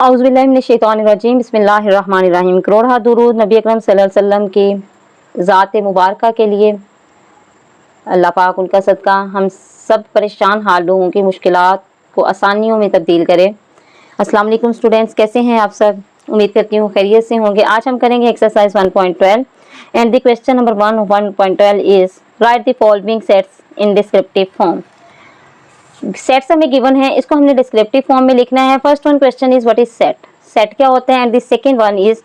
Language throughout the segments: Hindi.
औज़ुबिल्लाहिमिनश्शैतानिर्रजीम बिस्मिल्लाहिर्रहमानिर्रहीम। करोड़ दुरूद नबी अकरम सल्लल्लाहु अलैहि वसल्लम की ज़ात मुबारका के लिए। अल्लाह पाक उनका सदका हम सब परेशान हाल लोगों की मुश्किलात को आसानियों में तब्दील करे। अस्सलाम वालेकुम स्टूडेंट्स, कैसे हैं आप सब? उम्मीद करती हूँ खैरियत से होंगे। आज हम करेंगे exercise 1.12 and the question number 1.12 is right the following sets in descriptive form. Sets हमें गिवन है, इसको हमने डिस्क्रिप्टिव फॉर्म में लिखना है। First one question is what is set, set क्या होता है, and the second one is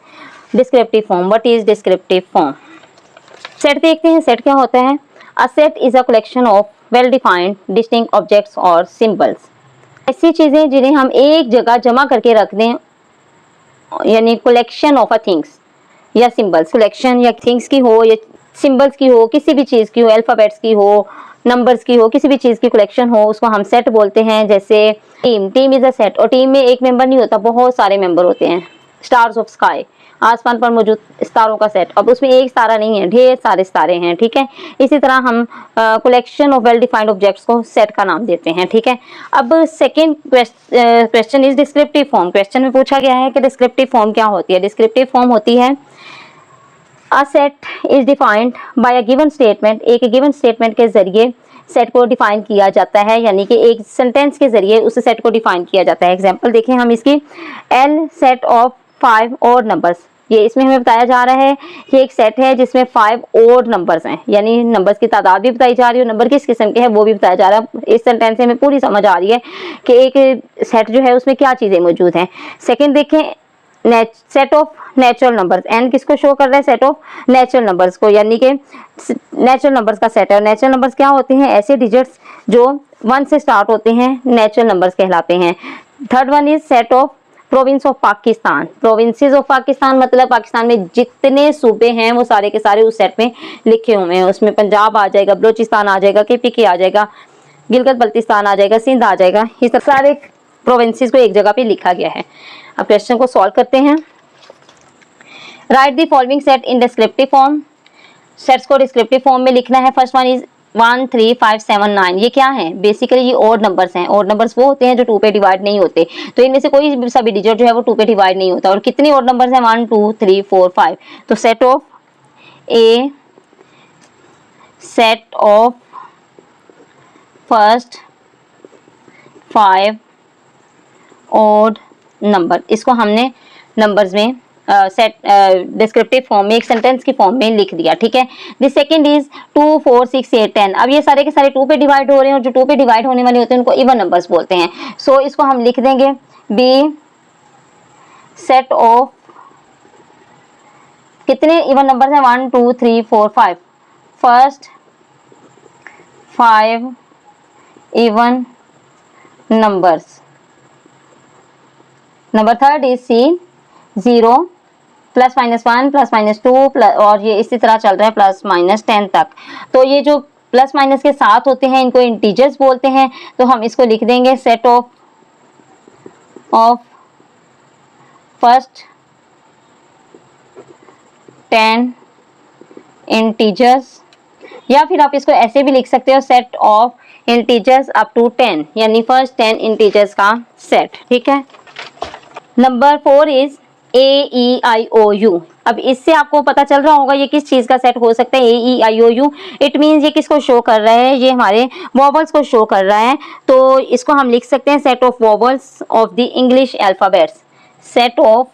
descriptive form, what is descriptive form. Set देखते हैं, सेट क्या होता है। A set is a collection of well defined distinct objects और सिंबल्स। ऐसी चीजें जिन्हें हम एक जगह जमा करके रख दें, यानी कलेक्शन ऑफ अ थिंग्स या सिंबल्स। कलेक्शन या थिंग्स की हो या सिंबल्स की हो, किसी भी चीज की हो, अल्फाबेट्स की हो, नंबर्स की हो, किसी भी चीज की कलेक्शन हो, उसको हम सेट बोलते हैं। जैसे टीम इज अ सेट, और टीम में एक मेंबर नहीं होता, बहुत सारे मेंबर होते हैं। स्टार्स ऑफ स्काई, आसमान पर मौजूद सितारों का सेट। अब उसमें एक सितारा नहीं है, ढेर सारे सितारे हैं, ठीक है। इसी तरह हम collection of well defined objects को सेट का नाम देते हैं, ठीक है। अब second question is descriptive form. Question में पूछा गया है कि डिस्क्रिप्टिव फॉर्म क्या होती है। डिस्क्रिप्टिव फॉर्म होती है a set is defined by a given statement. एक गिवन स्टेटमेंट के जरिए सेट को डिफाइन किया जाता है, यानी कि एक सेंटेंस के जरिए उस सेट को डिफाइन किया जाता है। एग्जांपल देखें हम इसकी, एल सेट ऑफ 5 और नंबर्स। ये इसमें हमें बताया जा रहा है कि एक सेट है जिसमें 5 और नंबर्स हैं, यानी नंबर्स की तादाद भी बताई जा रही है, नंबर किस किस्म के है वो भी बताया जा रहा है। इस सेंटेंस से हमें पूरी समझ आ रही है कि एक सेट जो है उसमें क्या चीजें मौजूद हैं। सेकेंड देखें, set of natural numbers. N किसको शो कर रहा है? सेट ऑफ नेचुरल नंबर्स को, यानी कि नेचुरल नंबर्स का सेट है। नेचुरल नंबर्स क्या होते हैं? ऐसे डिजिट्स जो 1 से स्टार्ट होते हैं, नेचुरल नंबर्स कहलाते हैं। Third one is set of province of Pakistan. Provinces of Pakistan मतलब पाकिस्तान में जितने सूबे हैं वो सारे के सारे उस सेट में लिखे हुए हैं। उसमें पंजाब आ जाएगा, बलोचिस्तान आ जाएगा, KPK आ जाएगा, गिलगित बल्तिस्तान आ जाएगा, सिंध आ जाएगा। इस तरह सारे प्रोविंसेस को एक जगह पे लिखा गया है। अब क्वेश्चन को सॉल्व करते हैं। Right the following set in descriptive form. Sets को डिस्क्रिप्टिव फॉर्म में लिखना है। First one is 1 3 5 7 9। ये क्या है? बेसिकली ये ऑड नंबर्स हैं। ऑड नंबर्स वो होते हैं जो 2 पे डिवाइड नहीं होते, तो इनमें से कोई सा भी डिजिट जो है वो 2 पे डिवाइड नहीं होता। और कितने ऑड नंबर्स हैं? 1 2 3 4 5। तो set of first 5 odd number, इसको हमने नंबर्स में सेट डिस्क्रिप्टिव फॉर्म में एक सेंटेंस की फॉर्म में लिख दिया, ठीक है। The second is 2 4 6 8 10। अब ये सारे के सारे 2 पे डिवाइड हो रहे हैं, और जो 2 पे डिवाइड होने वाले होते हैं उनको इवन नंबर्स बोलते हैं। सो इसको हम लिख देंगे बी सेट ऑफ, कितने इवन नंबर्स हैं? 1 2 3 4 5। First 5 even numbers. Number third is C 0 +-1 +-2 plus, और ये इसी तरह चल रहा है +-10 तक। तो ये जो प्लस माइनस के साथ होते हैं इनको इंटीजर्स बोलते हैं। तो हम इसको लिख देंगे सेट ऑफ फर्स्ट 10 इंटीजर्स, या फिर आप इसको ऐसे भी लिख सकते हो, set of integers up to 10, यानी फर्स्ट 10 इंटीजर्स का सेट, ठीक है। Number 4 is AEIOU। अब इससे आपको पता चल रहा होगा ये किस चीज का सेट हो सकता है। AEIOU इट मींस ये किसको शो कर रहा है? ये हमारे वॉवल्स को शो कर रहा है। तो इसको हम लिख सकते हैं set of vowels of the English alphabets. Set of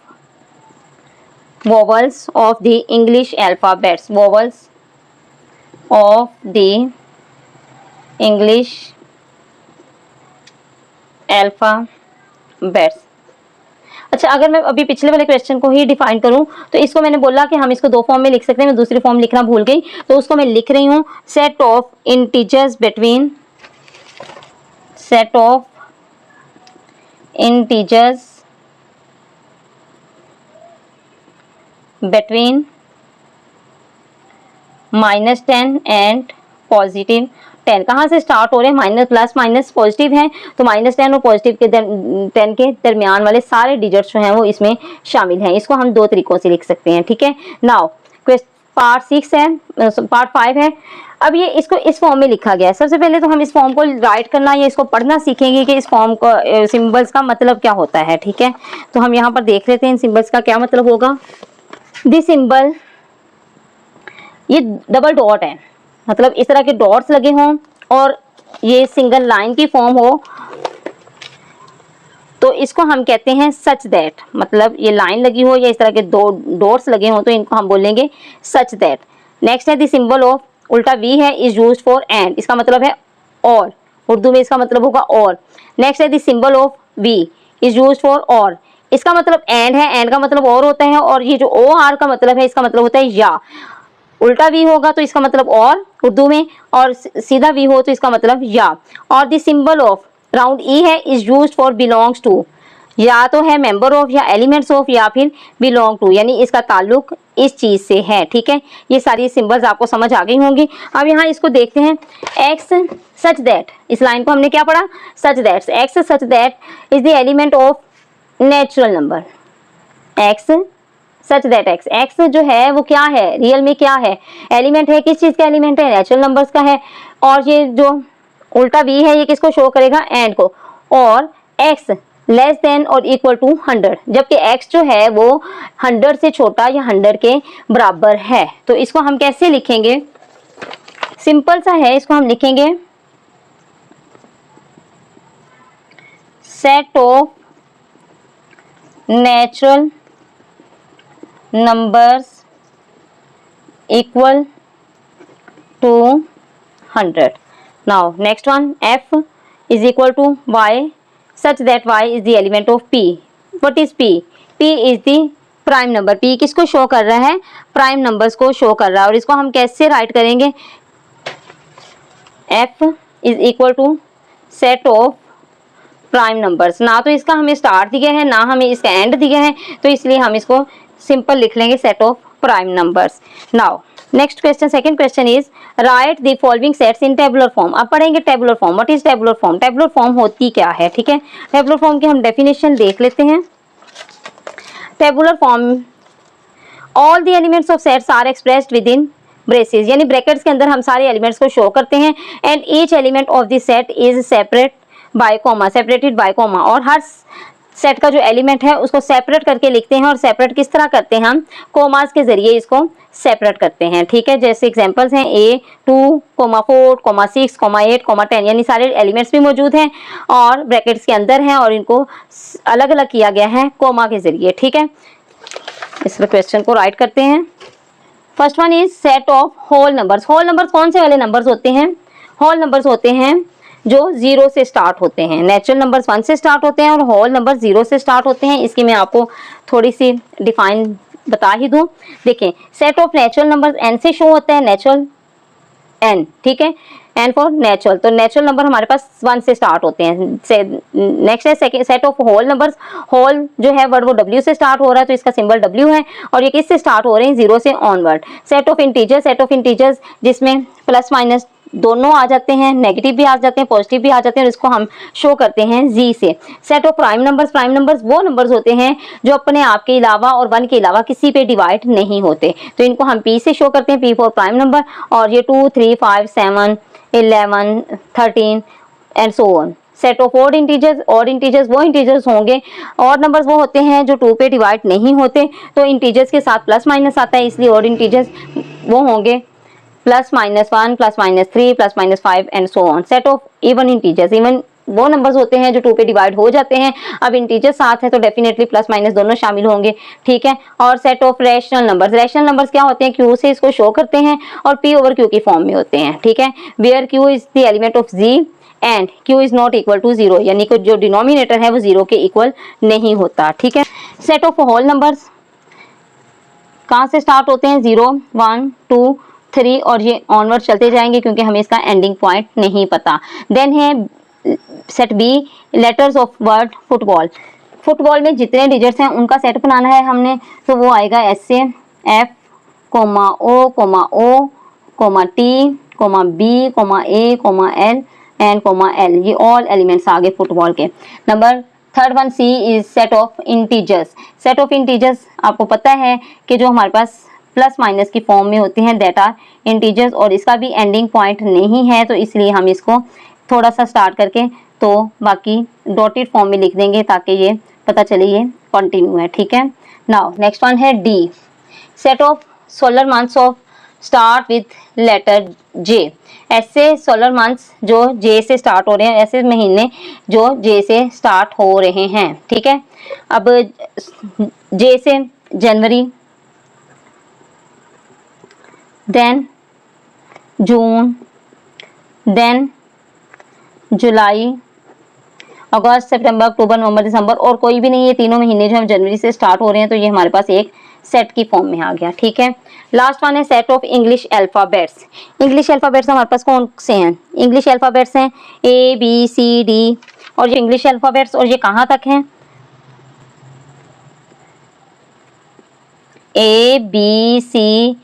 vowels of the English alphabets. Vowels of the English alphabets. अच्छा, अगर मैं अभी पिछले वाले क्वेश्चन को ही डिफाइन करूं तो इसको मैंने बोला कि हम इसको 2 फॉर्म में लिख सकते हैं। मैं दूसरी फॉर्म लिखना भूल गई, तो उसको मैं लिख रही हूं set of integers between -10 and +10। कहाँ से स्टार्ट हो रहे हैं? माइनस प्लस माइनस पॉजिटिव हैं, तो -10 और +10 के दरमियान वाले सारे डिजिट्स जो हैं वो इसमें शामिल हैं। इसको हम 2 तरीकों से लिख सकते हैं, ठीक है। नाउ पार्ट 6 है, पार्ट 5 है। अब ये इसको इस फॉर्म में लिखा गया है। सबसे पहले तो हम इस फॉर्म को राइट करना या इसको पढ़ना सीखेंगे कि इस फॉर्म को सिंबल्स का मतलब क्या होता है, ठीक है। तो हम यहाँ पर देख लेते हैं इन सिंबल्स का क्या मतलब होगा। दिस सिंबल, ये डबल डॉट है, मतलब इस तरह के डॉट्स लगे हों और ये सिंगल लाइन की फॉर्म हो तो इसको हम कहते हैं सच दैट, मतलब ये लाइन लगी हो या इस तरह के दो डॉट्स लगे हों तो इनको हम बोलेंगे सच दैट। नेक्स्ट है द सिंबल ऑफ, उल्टा वी है, इज यूज्ड फॉर एंड, इसका मतलब है और, उर्दू में इसका मतलब होगा और। नेक्स्ट है the symbol of V is used for और, इसका मतलब एंड है, एंड का मतलब और होता है, और ये जो ओ आर का मतलब है इसका मतलब होता है या। उल्टा वी होगा तो इसका मतलब और उर्दू में, और सीधा वी हो तो इसका मतलब या। और the symbol of round E है, is used for belongs to, या तो है मेंबर ऑफ या एलिमेंट्स ऑफ या फिर बिलोंग टू, यानी इसका ताल्लुक इस चीज से है, ठीक है। ये सारी सिंबल्स आपको समझ आ गई होंगी। अब यहाँ इसको देखते हैं, एक्स सच दैट, इस लाइन को हमने क्या पढ़ा, such that. X such that is the element of natural number. X such that x, x जो है वो क्या है, रियल में क्या है, एलिमेंट है, किस चीज का एलिमेंट है, नेचुरल नंबर्स का है। और ये जो उल्टा वी है ये किसको शो करेगा, एंड को। और एक्स लेस देन और इक्वल टू 100, जबकि एक्स जो है वो 100 से छोटा या 100 के बराबर है। तो इसको हम कैसे लिखेंगे, सिंपल सा है, इसको हम लिखेंगे set of natural numbers equal to 100. Now next one, f is equal to y such that y is the element of p. What is p? p is the prime number. p किसको शो कर रहा है, प्राइम नंबर्स को शो कर रहा है। और इसको हम कैसे राइट करेंगे, f is equal to set of prime numbers. ना तो इसका हमें स्टार्ट दिया है ना हमें इसका एंड दिया है, तो इसलिए हम इसको सिंपल लिख लेंगे set of prime numbers. Now next question, second question is right the following sets in tabular form. अब पढ़ेंगे tabular form. What is tabular form, tabular form होती क्या है, ठीक है। टेबुलर फॉर्म की हम डेफिनेशन देख लेते हैं। Tabular form, all the elements of sets are expressed within braces, यानी ब्रैकेट्स के अंदर हम सारे एलिमेंट्स को शो करते हैं। And each element of the set is separate by comma, separated by comma, और हर सेट का जो एलिमेंट है उसको सेपरेट करके लिखते हैं। और सेपरेट किस तरह करते हैं, हम कोमास के जरिए इसको सेपरेट करते हैं, ठीक है। जैसे एग्जांपल्स हैं A2, 4, 6, 8, 10, यानी सारे एलिमेंट्स भी मौजूद हैं और ब्रैकेट्स के अंदर हैं और इनको अलग अलग किया गया है कोमा के जरिए, ठीक है। इस क्वेश्चन को राइट करते हैं। First one is set of whole numbers. Whole numbers कौन से वाले नंबर्स होते हैं, होल नंबर्स होते हैं जो 0 से स्टार्ट होते हैं। नेचुरल नंबर्स 1 से स्टार्ट होते हैं और होल नंबर 0 से स्टार्ट होते हैं। इसकी मैं आपको थोड़ी सी डिफाइन बता ही दूं। देखें, set of natural numbers n से शो होता है, नेचुरल n, ठीक है, n फॉर नेचुरल। तो नेचुरल नंबर हमारे पास 1 से स्टार्ट होते हैं। नेक्स्ट है set of whole numbers. Whole जो है वर्ड वो w से स्टार्ट हो रहा है तो इसका सिंबल w है, और ये किससे स्टार्ट हो रहे हैं, 0 से onward. Set of integers, set of integers जिसमें प्लस माइनस दोनों आ जाते हैं, नेगेटिव भी आ जाते हैं, पॉजिटिव भी आ जाते हैं, और इसको हम शो करते हैं जी से। Set of prime numbers, prime numbers वो नंबर्स होते हैं जो अपने आप के अलावा और 1 के अलावा किसी पे डिवाइड नहीं होते, तो इनको हम पी से शो करते हैं, पी फॉर प्राइम नंबर। और ये 2, 3, 5, 7, 11, 13 and so on. Set of odd integers, odd integers वो इंटीजर्स होंगे, ऑड नंबर्स वो होते हैं जो 2 पे डिवाइड नहीं होते, तो इंटीजर्स के साथ प्लस माइनस आता है, इसलिए ऑड इंटीजर्स वो होंगे +-1, +-3, +-5 and so on. Set of even integers, even वो नंबर्स होते हैं जो 2 पे डिवाइड हो जाते हैं। अब इंटीजर साथ है तो डेफिनेटली प्लस माइनस दोनों शामिल होंगे, ठीक है। और set of rational numbers, rational numbers क्या होते हैं, क्यू से इसको शो करते हैं और p ओवर q की फॉर्म में होते हैं, ठीक है। Where q is the element of z and q is not equal to 0, यानी कि जो डिनोमिनेटर है वो 0 के इक्वल नहीं होता, ठीक है। सेट ऑफ होल नंबर्स कहाँ से स्टार्ट होते हैं, 0, 1, 2, 3 और ये ऑनवर्ड चलते जाएंगे क्योंकि हमें इसका एंडिंग पॉइंट नहीं पता। देन है set B, letters of word football. Football में जितने डिजिट्स हैं उनका सेट बनाना है हमने, तो वो आएगा एस से F, O, O, T, B, A, L and L, ये ऑल एलिमेंट्स आ गए फुटबॉल के। Number third one C is set of integers. Set of integers आपको पता है कि जो हमारे पास प्लस माइनस की फॉर्म में होते हैं, दैट आर इंटीजर्स, और इसका भी एंडिंग पॉइंट नहीं है, तो इसलिए हम इसको थोड़ा सा स्टार्ट करके तो बाकी डॉटेड फॉर्म में लिख देंगे ताकि ये पता चले ये कंटिन्यू है, ठीक है। नाउ नेक्स्ट वन है D, set of solar months of start with letter J. ऐसे सोलर मंथ्स जो जे से स्टार्ट हो रहे हैं, ऐसे महीने जो जे से स्टार्ट हो रहे हैं, ठीक है। अब जे से जनवरी, देन जून, देन जुलाई, अगस्त, सितंबर, अक्टूबर, नवंबर, दिसंबर, और कोई भी नहीं, ये तीनों महीने जो हम जनवरी से स्टार्ट हो रहे हैं, तो ये हमारे पास एक सेट की फॉर्म में आ गया, ठीक है। लास्ट वन है set of English alphabets. English alphabets हमारे पास कौन से हैं? इंग्लिश अल्फाबेट्स हैं ए बी सी डी, और ये इंग्लिश अल्फाबेट्स, और ये कहाँ तक हैं? ए बी सी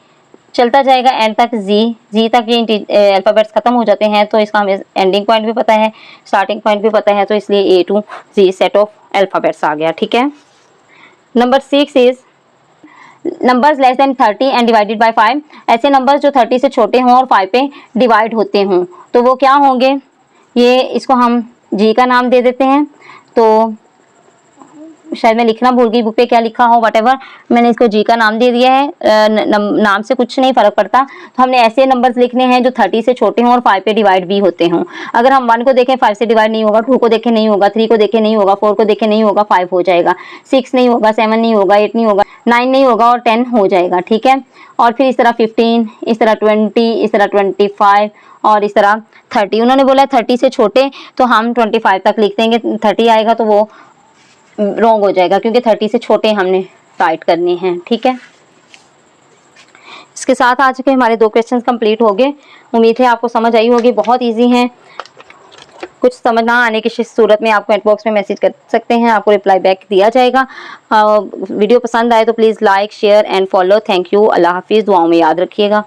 चलता जाएगा एंड तक, जी तक ये अल्फाबेट्स खत्म हो जाते हैं, तो इसका हमें एंडिंग पॉइंट भी पता है, स्टार्टिंग पॉइंट भी पता है, तो इसलिए A to Z set of alphabets आ गया, ठीक है। Number 6 is numbers less than 30 and divided by 5। ऐसे नंबर्स जो 30 से छोटे हों और 5 पे डिवाइड होते हों, तो वो क्या होंगे? ये इसको हम जी का नाम दे देते हैं, तो शायद मैं लिखना भूल गई बुक पे क्या लिखा हो, वटेवर, मैंने इसको जी का नाम दे दिया है। नाम से कुछ नहीं फर्क पड़ता, तो हमने ऐसे नंबर्स लिखने हैं जो 30 से छोटे हों और 5 पे डिवाइड भी होते हों। अगर हम 1 को देखें 5 से डिवाइड नहीं होगा, 2 को देखें नहीं होगा, 3 को देखें नहीं होगा, 4 को देखें नहीं होगा, 5 हो जाएगा, 6 नहीं होगा, 7 नहीं होगा, 8 नहीं होगा, 9 नहीं होगा, और 10 हो जाएगा, ठीक है। और फिर इस तरह 15, इस तरह 20, इस तरह 25, और इस तरह 30। उन्होंने बोला 30 से छोटे, तो हम 25 तक लिख देंगे, 30 आएगा तो वो रॉन्ग हो जाएगा, क्योंकि 30 से छोटे हमने राइट करने हैं, ठीक है। इसके साथ आज के हमारे 2 क्वेश्चंस कंप्लीट हो गए। उम्मीद है आपको समझ आई होगी, बहुत इजी हैं। कुछ समझ ना आने की सूरत में आप कमेंट बॉक्स में मैसेज कर सकते हैं, आपको रिप्लाई बैक दिया जाएगा। वीडियो पसंद आए तो please like, share and follow. Thank you. अल्लाह हाफिज़। दुआओं में याद रखिएगा।